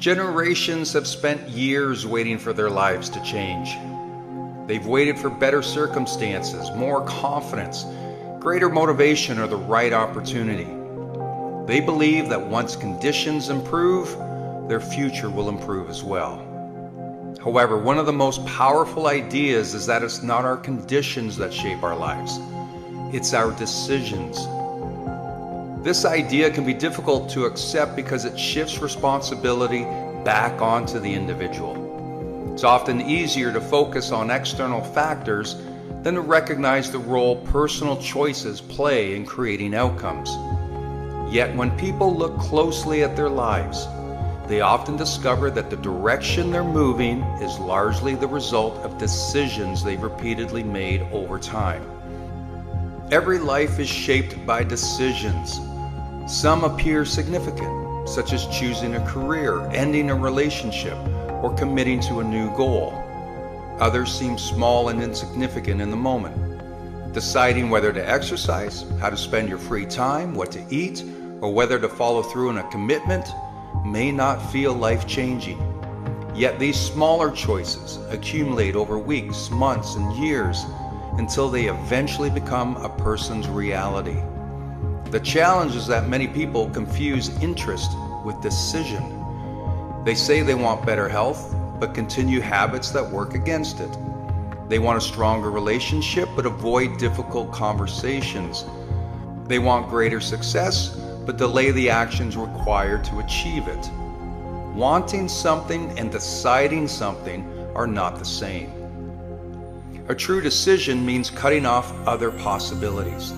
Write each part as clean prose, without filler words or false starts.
Generations have spent years waiting for their lives to change. They've waited for better circumstances, more confidence, greater motivation, or the right opportunity. They believe that once conditions improve, their future will improve as well. However, one of the most powerful ideas is that it's not our conditions that shape our lives. It's our decisions. This idea can be difficult to accept because it shifts responsibility back onto the individual. It's often easier to focus on external factors than to recognize the role personal choices play in creating outcomes. Yet when people look closely at their lives, they often discover that the direction they're moving is largely the result of decisions they've repeatedly made over time. Every life is shaped by decisions. Some appear significant, such as choosing a career, ending a relationship, or committing to a new goal. Others seem small and insignificant in the moment. Deciding whether to exercise, how to spend your free time, what to eat, or whether to follow through on a commitment may not feel life-changing. Yet these smaller choices accumulate over weeks, months, and years until they eventually become a person's reality. The challenge is that many people confuse interest with decision. They say they want better health, but continue habits that work against it. They want a stronger relationship, but avoid difficult conversations. They want greater success, but delay the actions required to achieve it. Wanting something and deciding something are not the same. A true decision means cutting off other possibilities.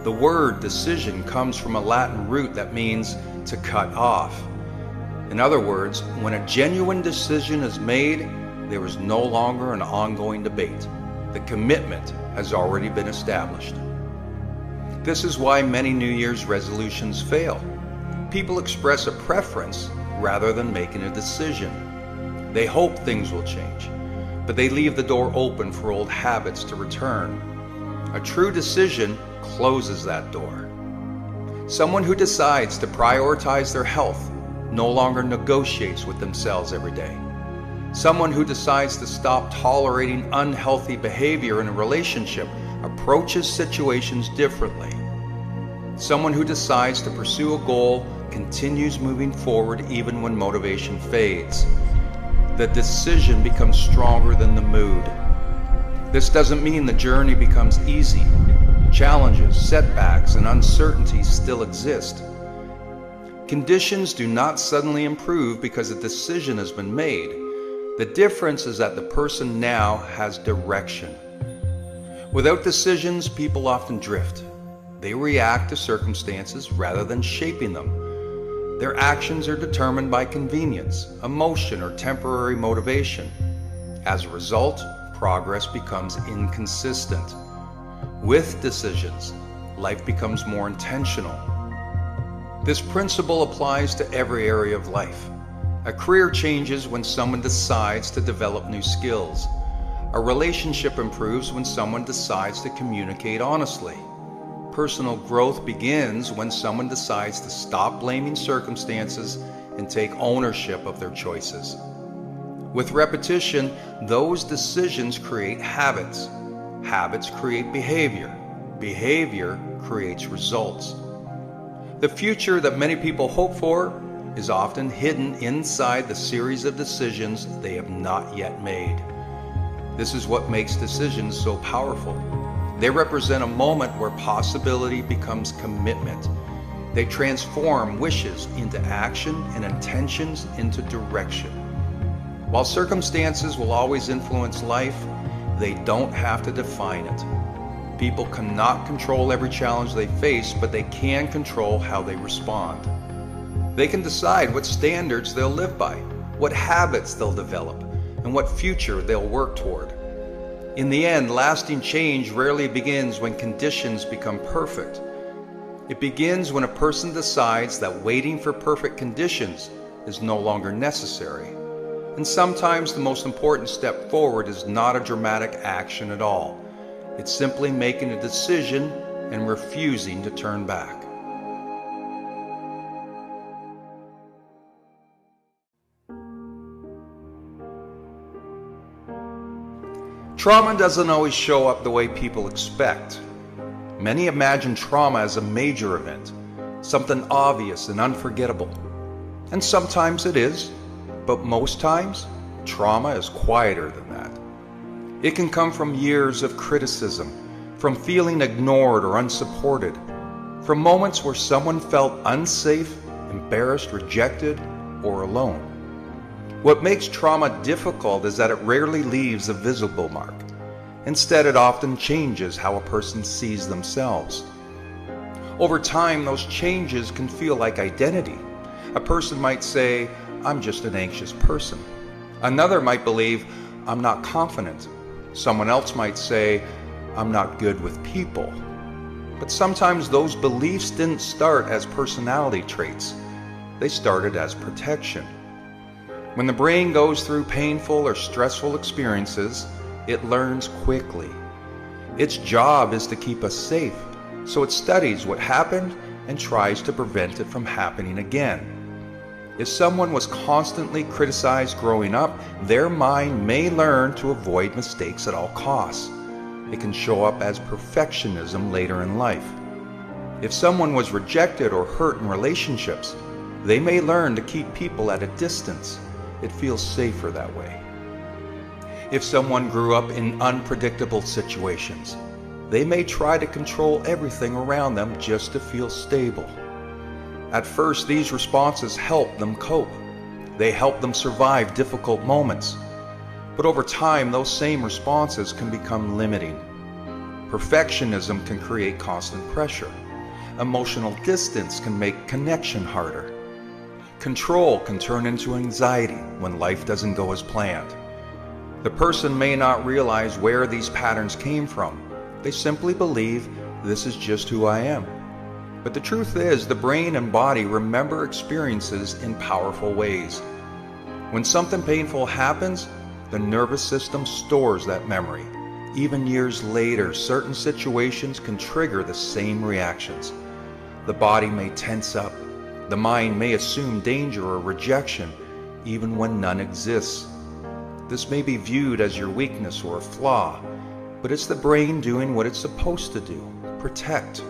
The word decision comes from a Latin root that means to cut off. In other words, when a genuine decision is made, there is no longer an ongoing debate. The commitment has already been established. This is why many New Year's resolutions fail. People express a preference rather than making a decision. They hope things will change, but they leave the door open for old habits to return. A true decision closes that door. Someone who decides to prioritize their health no longer negotiates with themselves every day. Someone who decides to stop tolerating unhealthy behavior in a relationship approaches situations differently. Someone who decides to pursue a goal continues moving forward even when motivation fades. The decision becomes stronger than the mood. This doesn't mean the journey becomes easy. Challenges, setbacks, and uncertainties still exist. Conditions do not suddenly improve because a decision has been made. The difference is that the person now has direction. Without decisions, people often drift. They react to circumstances rather than shaping them. Their actions are determined by convenience, emotion, or temporary motivation. As a result, progress becomes inconsistent. With decisions, life becomes more intentional. This principle applies to every area of life. A career changes when someone decides to develop new skills. A relationship improves when someone decides to communicate honestly. Personal growth begins when someone decides to stop blaming circumstances and take ownership of their choices. With repetition, those decisions create habits. Habits create behavior. Behavior creates results. The future that many people hope for is often hidden inside the series of decisions they have not yet made. This is what makes decisions so powerful. They represent a moment where possibility becomes commitment. They transform wishes into action and intentions into direction. While circumstances will always influence life, they don't have to define it. People cannot control every challenge they face, but they can control how they respond. They can decide what standards they'll live by, what habits they'll develop, and what future they'll work toward. In the end, lasting change rarely begins when conditions become perfect. It begins when a person decides that waiting for perfect conditions is no longer necessary. And sometimes the most important step forward is not a dramatic action at all. It's simply making a decision and refusing to turn back. Trauma doesn't always show up the way people expect. Many imagine trauma as a major event, something obvious and unforgettable. And sometimes it is, but most times, trauma is quieter than that. It can come from years of criticism, from feeling ignored or unsupported, from moments where someone felt unsafe, embarrassed, rejected, or alone. What makes trauma difficult is that it rarely leaves a visible mark. Instead, it often changes how a person sees themselves. Over time, those changes can feel like identity. A person might say, "I'm just an anxious person." Another might believe, "I'm not confident." Someone else might say, "I'm not good with people." But sometimes those beliefs didn't start as personality traits. They started as protection. When the brain goes through painful or stressful experiences, it learns quickly. Its job is to keep us safe, so it studies what happened and tries to prevent it from happening again. If someone was constantly criticized growing up, their mind may learn to avoid mistakes at all costs. It can show up as perfectionism later in life. If someone was rejected or hurt in relationships, they may learn to keep people at a distance. It feels safer that way. If someone grew up in unpredictable situations, they may try to control everything around them just to feel stable. At first, these responses help them cope. They help them survive difficult moments. But over time, those same responses can become limiting. Perfectionism can create constant pressure. Emotional distance can make connection harder. Control can turn into anxiety when life doesn't go as planned. The person may not realize where these patterns came from. They simply believe, "This is just who I am." But the truth is, the brain and body remember experiences in powerful ways. When something painful happens, the nervous system stores that memory. Even years later, certain situations can trigger the same reactions. The body may tense up. The mind may assume danger or rejection, even when none exists. This may be viewed as your weakness or a flaw, but it's the brain doing what it's supposed to do: protect.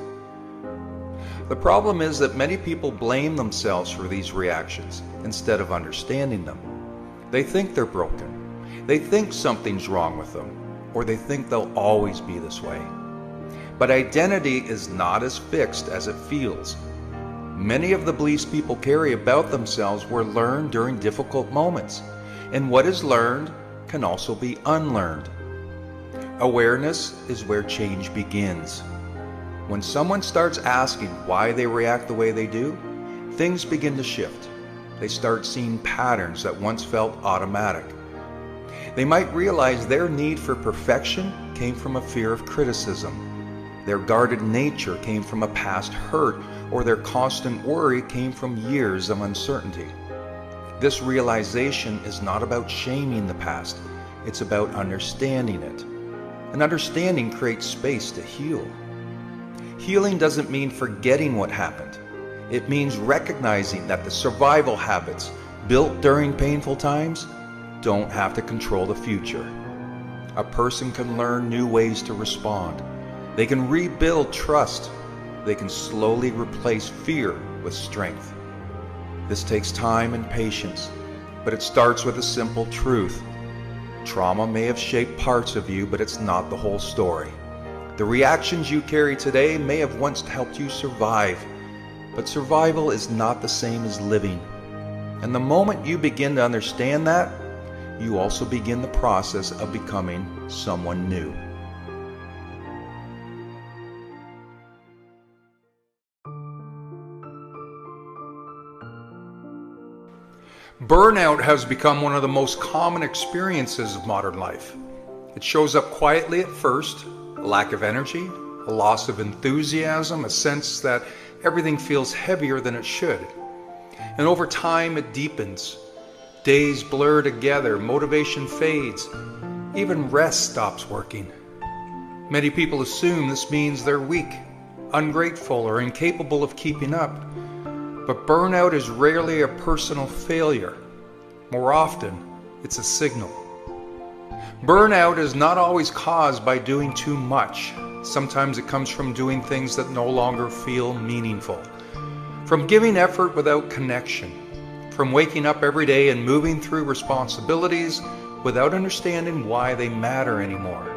The problem is that many people blame themselves for these reactions instead of understanding them. They think they're broken. They think something's wrong with them, or they think they'll always be this way. But identity is not as fixed as it feels. Many of the beliefs people carry about themselves were learned during difficult moments, and what is learned can also be unlearned. Awareness is where change begins. When someone starts asking why they react the way they do, things begin to shift. They start seeing patterns that once felt automatic. They might realize their need for perfection came from a fear of criticism. Their guarded nature came from a past hurt, or their constant worry came from years of uncertainty. This realization is not about shaming the past, it's about understanding it. And understanding creates space to heal. Healing doesn't mean forgetting what happened. It means recognizing that the survival habits built during painful times don't have to control the future. A person can learn new ways to respond. They can rebuild trust. They can slowly replace fear with strength. This takes time and patience, but it starts with a simple truth. Trauma may have shaped parts of you, but it's not the whole story. The reactions you carry today may have once helped you survive, but survival is not the same as living. And the moment you begin to understand that, you also begin the process of becoming someone new. Burnout has become one of the most common experiences of modern life. It shows up quietly at first: a lack of energy, a loss of enthusiasm, a sense that everything feels heavier than it should. And over time it deepens. Days blur together, motivation fades, even rest stops working. Many people assume this means they're weak, ungrateful, or incapable of keeping up. But burnout is rarely a personal failure. More often, it's a signal. Burnout is not always caused by doing too much. Sometimes it comes from doing things that no longer feel meaningful, from giving effort without connection, from waking up every day and moving through responsibilities without understanding why they matter anymore.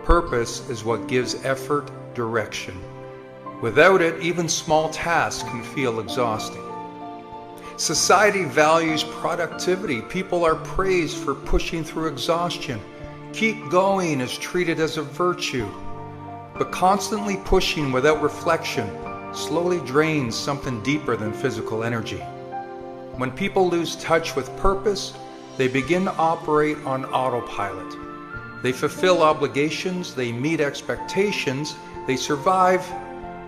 Purpose is what gives effort direction. Without it, even small tasks can feel exhausting. Society values productivity. People are praised for pushing through exhaustion. Keep going is treated as a virtue. But constantly pushing without reflection slowly drains something deeper than physical energy. When people lose touch with purpose, they begin to operate on autopilot. They fulfill obligations, they meet expectations, they survive,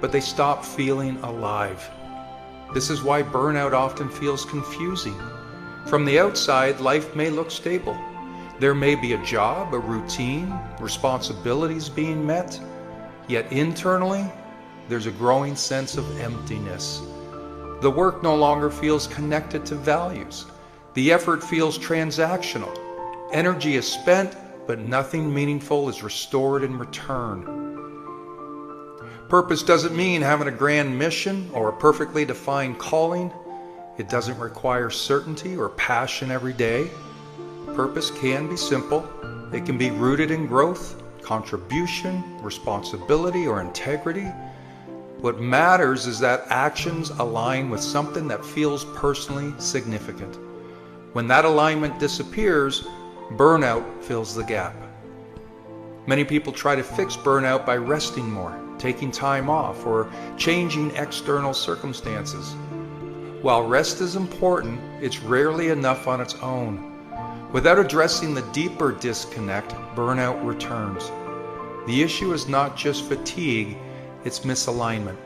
but they stop feeling alive. This is why burnout often feels confusing. From the outside, life may look stable. There may be a job, a routine, responsibilities being met, yet internally, there's a growing sense of emptiness. The work no longer feels connected to values. The effort feels transactional. Energy is spent, but nothing meaningful is restored in return. Purpose doesn't mean having a grand mission or a perfectly defined calling. It doesn't require certainty or passion every day. Purpose can be simple. It can be rooted in growth, contribution, responsibility, or integrity. What matters is that actions align with something that feels personally significant. When that alignment disappears, burnout fills the gap. Many people try to fix burnout by resting more, taking time off, or changing external circumstances. While rest is important, it's rarely enough on its own. Without addressing the deeper disconnect, burnout returns. The issue is not just fatigue, it's misalignment.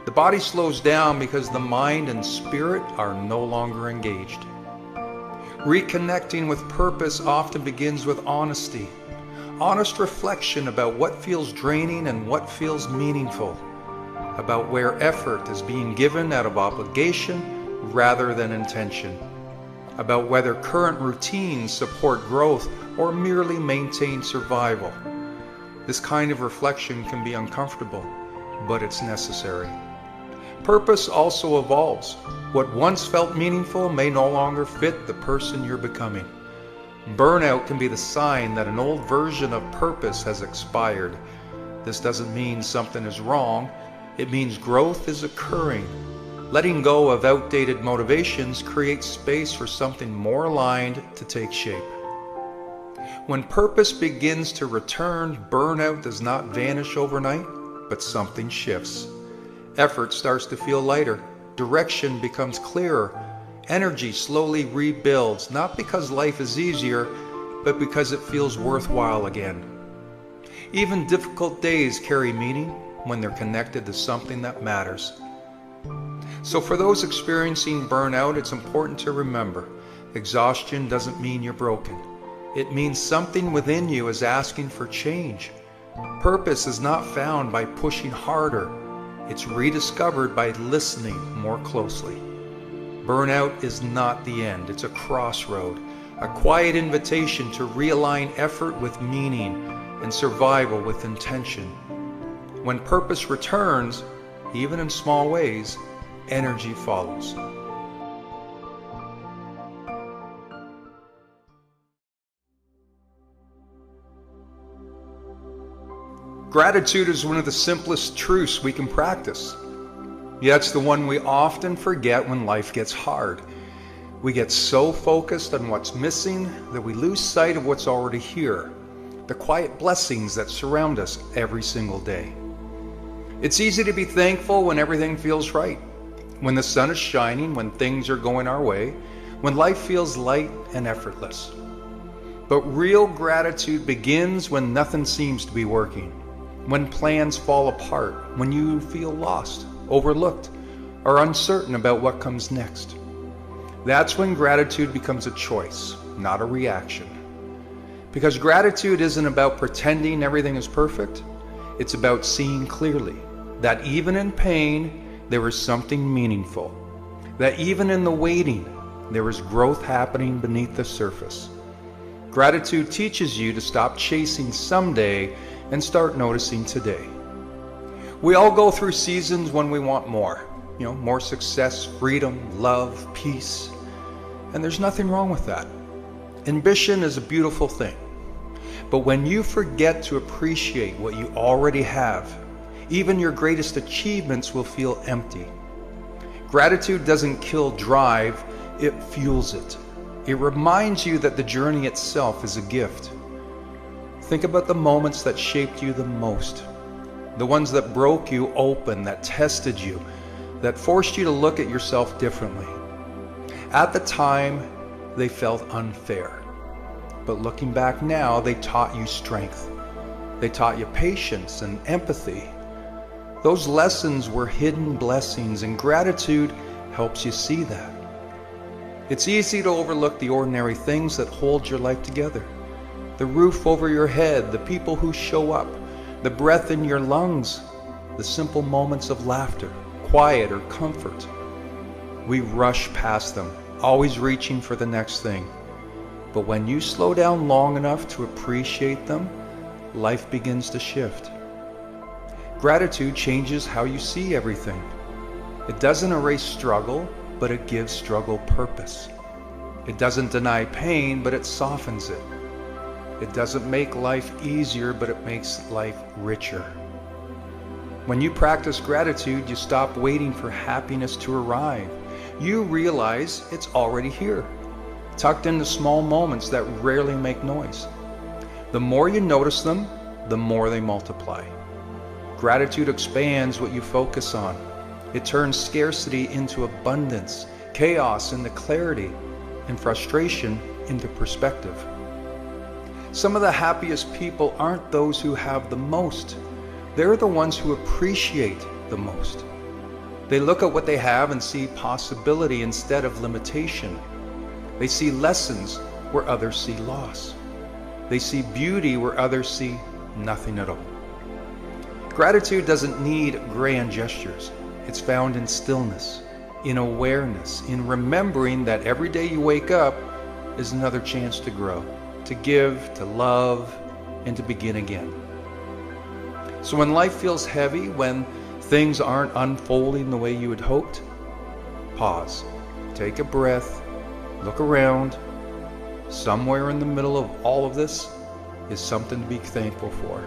The body slows down because the mind and spirit are no longer engaged. Reconnecting with purpose often begins with honesty. Honest reflection about what feels draining and what feels meaningful, about where effort is being given out of obligation rather than intention, about whether current routines support growth or merely maintain survival. This kind of reflection can be uncomfortable, but it's necessary. Purpose also evolves. What once felt meaningful may no longer fit the person you're becoming. Burnout can be the sign that an old version of purpose has expired. This doesn't mean something is wrong. It means growth is occurring. Letting go of outdated motivations creates space for something more aligned to take shape. When purpose begins to return, burnout does not vanish overnight, but something shifts. Effort starts to feel lighter. Direction becomes clearer. Energy slowly rebuilds, not because life is easier, but because it feels worthwhile again. Even difficult days carry meaning when they're connected to something that matters. So for those experiencing burnout, it's important to remember, exhaustion doesn't mean you're broken. It means something within you is asking for change. Purpose is not found by pushing harder. It's rediscovered by listening more closely. Burnout is not the end, it's a crossroad, a quiet invitation to realign effort with meaning and survival with intention. When purpose returns, even in small ways, energy follows. Gratitude is one of the simplest truths we can practice. Yet it's the one we often forget when life gets hard. We get so focused on what's missing that we lose sight of what's already here, the quiet blessings that surround us every single day. It's easy to be thankful when everything feels right, when the sun is shining, when things are going our way, when life feels light and effortless. But real gratitude begins when nothing seems to be working, when plans fall apart, when you feel lost, overlooked, or uncertain about what comes next. That's when gratitude becomes a choice, not a reaction. Because gratitude isn't about pretending everything is perfect. It's about seeing clearly that even in pain, there is something meaningful. That even in the waiting, there is growth happening beneath the surface. Gratitude teaches you to stop chasing someday and start noticing today. We all go through seasons when we want more. More success, freedom, love, peace. And there's nothing wrong with that. Ambition is a beautiful thing. But when you forget to appreciate what you already have, even your greatest achievements will feel empty. Gratitude doesn't kill drive, it fuels it. It reminds you that the journey itself is a gift. Think about the moments that shaped you the most. The ones that broke you open, that tested you, that forced you to look at yourself differently. At the time, they felt unfair. But looking back now, they taught you strength. They taught you patience and empathy. Those lessons were hidden blessings, and gratitude helps you see that. It's easy to overlook the ordinary things that hold your life together. The roof over your head, the people who show up, the breath in your lungs, the simple moments of laughter, quiet or comfort. We rush past them, always reaching for the next thing. But when you slow down long enough to appreciate them, life begins to shift. Gratitude changes how you see everything. It doesn't erase struggle, but it gives struggle purpose. It doesn't deny pain, but it softens it. It doesn't make life easier, but it makes life richer. When you practice gratitude, you stop waiting for happiness to arrive. You realize it's already here, tucked into small moments that rarely make noise. The more you notice them, the more they multiply. Gratitude expands what you focus on. It turns scarcity into abundance, chaos into clarity, and frustration into perspective. Some of the happiest people aren't those who have the most. They're the ones who appreciate the most. They look at what they have and see possibility instead of limitation. They see lessons where others see loss. They see beauty where others see nothing at all. Gratitude doesn't need grand gestures. It's found in stillness, in awareness, in remembering that every day you wake up is another chance to grow, to give, to love, and to begin again. So when life feels heavy, when things aren't unfolding the way you had hoped, pause, take a breath, look around. Somewhere in the middle of all of this is something to be thankful for.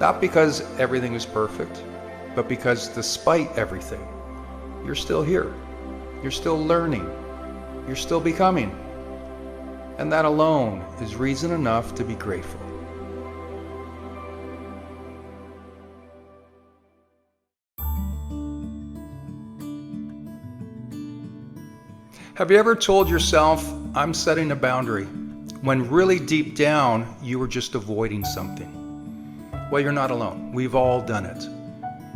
Not because everything is perfect, but because despite everything, you're still here. You're still learning. You're still becoming. And that alone is reason enough to be grateful. Have you ever told yourself, I'm setting a boundary, when really deep down you were just avoiding something? Well, you're not alone. We've all done it.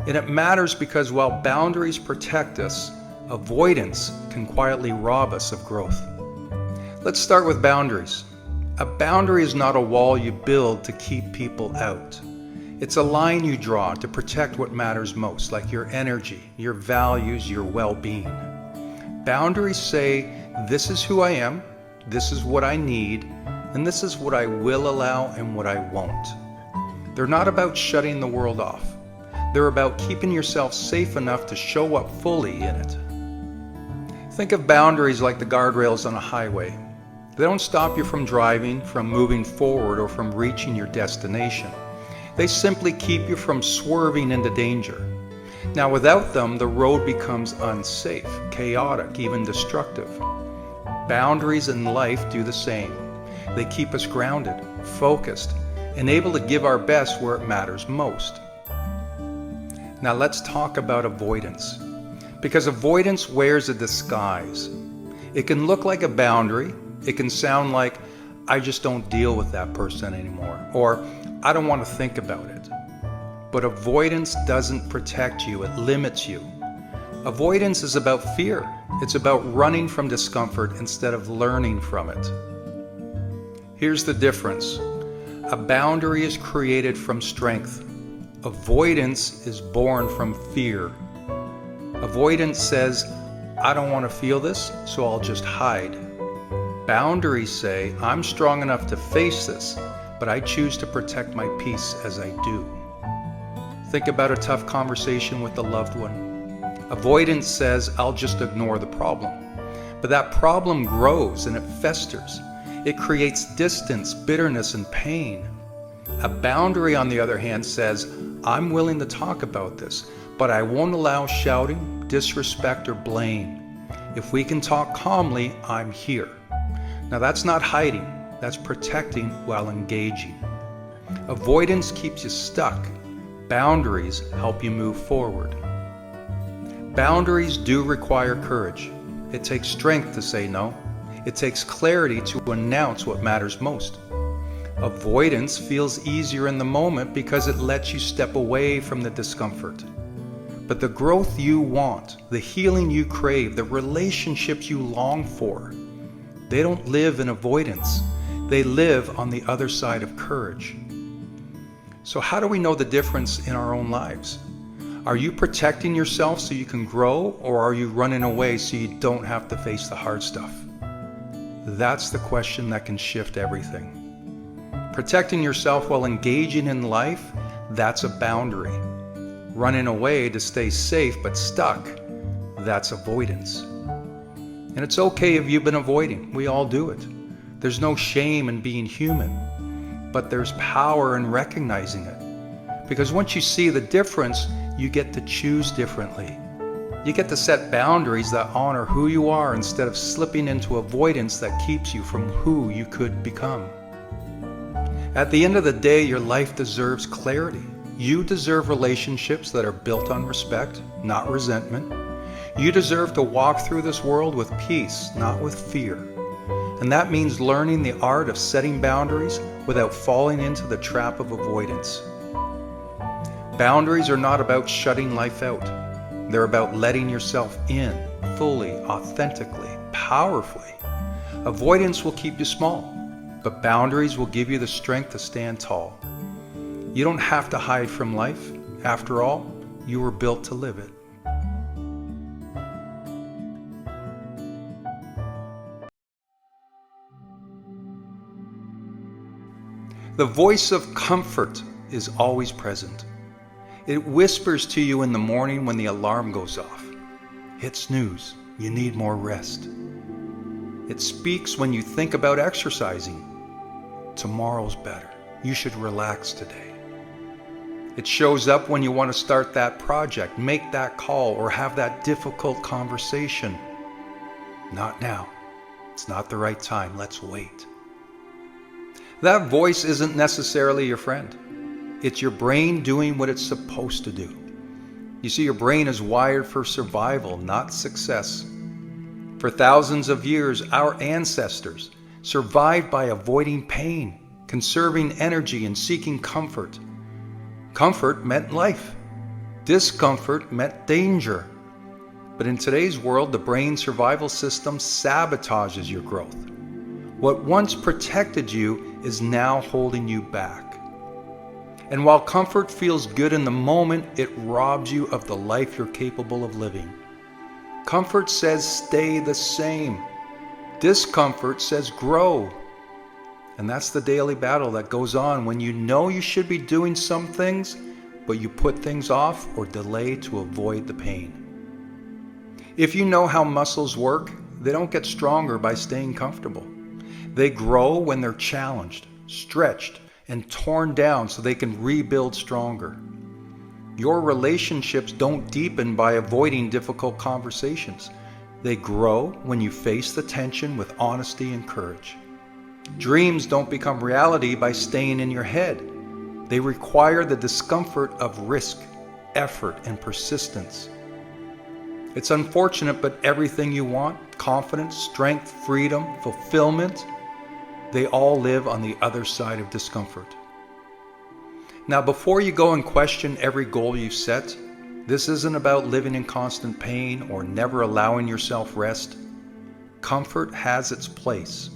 And it matters because while boundaries protect us, avoidance can quietly rob us of growth. Let's start with boundaries. A boundary is not a wall you build to keep people out. It's a line you draw to protect what matters most, like your energy, your values, your well-being. Boundaries say, this is who I am, this is what I need, and this is what I will allow and what I won't. They're not about shutting the world off. They're about keeping yourself safe enough to show up fully in it. Think of boundaries like the guardrails on a highway. They don't stop you from driving, from moving forward, or from reaching your destination. They simply keep you from swerving into danger. Now, without them, the road becomes unsafe, chaotic, even destructive. Boundaries in life do the same. They keep us grounded, focused, and able to give our best where it matters most. Now let's talk about avoidance. Because avoidance wears a disguise. It can look like a boundary. It can sound like, I just don't deal with that person anymore, or I don't want to think about it. But avoidance doesn't protect you, it limits you. Avoidance is about fear. It's about running from discomfort instead of learning from it. Here's the difference. A boundary is created from strength. Avoidance is born from fear. Avoidance says, I don't want to feel this, so I'll just hide. Boundaries say, I'm strong enough to face this, but I choose to protect my peace as I do. Think about a tough conversation with a loved one. Avoidance says, I'll just ignore the problem. But that problem grows and it festers. It creates distance, bitterness, and pain. A boundary, on the other hand, says, I'm willing to talk about this, but I won't allow shouting, disrespect, or blame. If we can talk calmly, I'm here. Now that's not hiding, that's protecting while engaging. Avoidance keeps you stuck. Boundaries help you move forward. Boundaries do require courage. It takes strength to say no. It takes clarity to announce what matters most. Avoidance feels easier in the moment because it lets you step away from the discomfort. But the growth you want, the healing you crave, the relationships you long for, they don't live in avoidance. They live on the other side of courage. So how do we know the difference in our own lives? Are you protecting yourself so you can grow, or are you running away so you don't have to face the hard stuff? That's the question that can shift everything. Protecting yourself while engaging in life, that's a boundary. Running away to stay safe but stuck, that's avoidance. And it's okay if you've been avoiding. We all do it. There's no shame in being human, but there's power in recognizing it. Because once you see the difference, you get to choose differently. You get to set boundaries that honor who you are instead of slipping into avoidance that keeps you from who you could become. At the end of the day, your life deserves clarity. You deserve relationships that are built on respect, not resentment. You deserve to walk through this world with peace, not with fear. And that means learning the art of setting boundaries without falling into the trap of avoidance. Boundaries are not about shutting life out. They're about letting yourself in, fully, authentically, powerfully. Avoidance will keep you small, but boundaries will give you the strength to stand tall. You don't have to hide from life. After all, you were built to live it. The voice of comfort is always present. It whispers to you in the morning when the alarm goes off. Hit snooze, you need more rest. It speaks when you think about exercising. Tomorrow's better, you should relax today. It shows up when you want to start that project, make that call, or have that difficult conversation. Not now, it's not the right time, let's wait. That voice isn't necessarily your friend. It's your brain doing what it's supposed to do. You see, your brain is wired for survival, not success. For thousands of years, our ancestors survived by avoiding pain, conserving energy, and seeking comfort. Comfort meant life. Discomfort meant danger. But in today's world, the brain's survival system sabotages your growth. What once protected you is now holding you back. And while comfort feels good in the moment, it robs you of the life you're capable of living. Comfort says stay the same. Discomfort says grow. And that's the daily battle that goes on when you know you should be doing some things, but you put things off or delay to avoid the pain. If you know how muscles work, they don't get stronger by staying comfortable. They grow when they're challenged, stretched, and torn down so they can rebuild stronger. Your relationships don't deepen by avoiding difficult conversations. They grow when you face the tension with honesty and courage. Dreams don't become reality by staying in your head. They require the discomfort of risk, effort, and persistence. It's unfortunate, but everything you want, confidence, strength, freedom, fulfillment, they all live on the other side of discomfort. Now, before you go and question every goal you set, this isn't about living in constant pain or never allowing yourself rest. Comfort has its place.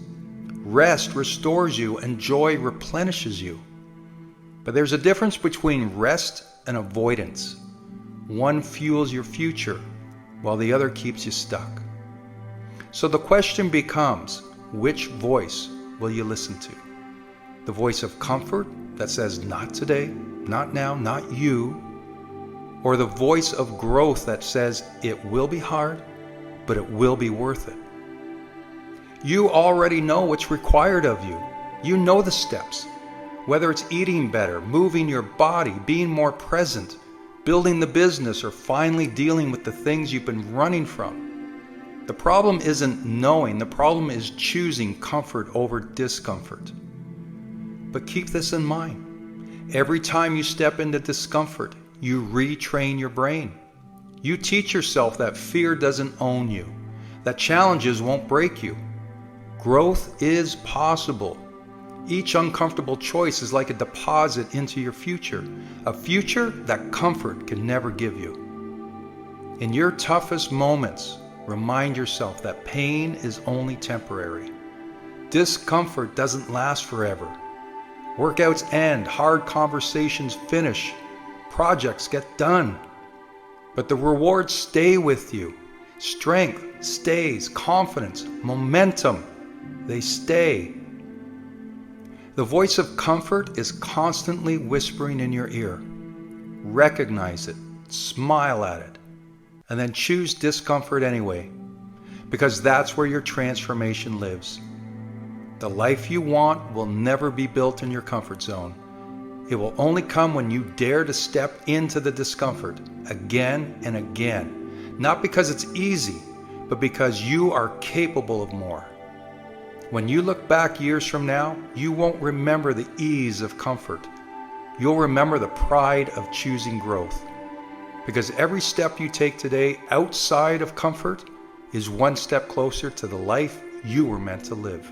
Rest restores you and joy replenishes you. But there's a difference between rest and avoidance. One fuels your future, while the other keeps you stuck. So the question becomes, which voice will you listen to? The voice of comfort that says, not today, not now, not you, or the voice of growth that says, it will be hard, but it will be worth it? You already know what's required of you. You know the steps. Whether it's eating better, moving your body, being more present, building the business, or finally dealing with the things you've been running from. The problem isn't knowing, the problem is choosing comfort over discomfort. But keep this in mind. Every time you step into discomfort, you retrain your brain. You teach yourself that fear doesn't own you, that challenges won't break you. Growth is possible. Each uncomfortable choice is like a deposit into your future, a future that comfort can never give you. In your toughest moments, remind yourself that pain is only temporary. Discomfort doesn't last forever. Workouts end, hard conversations finish, projects get done. But the rewards stay with you. Strength stays, confidence, momentum, they stay. The voice of comfort is constantly whispering in your ear. Recognize it, smile at it, and then choose discomfort anyway, because that's where your transformation lives. The life you want will never be built in your comfort zone. It will only come when you dare to step into the discomfort again and again, not because it's easy, but because you are capable of more. When you look back years from now, you won't remember the ease of comfort. You'll remember the pride of choosing growth. Because every step you take today outside of comfort is one step closer to the life you were meant to live.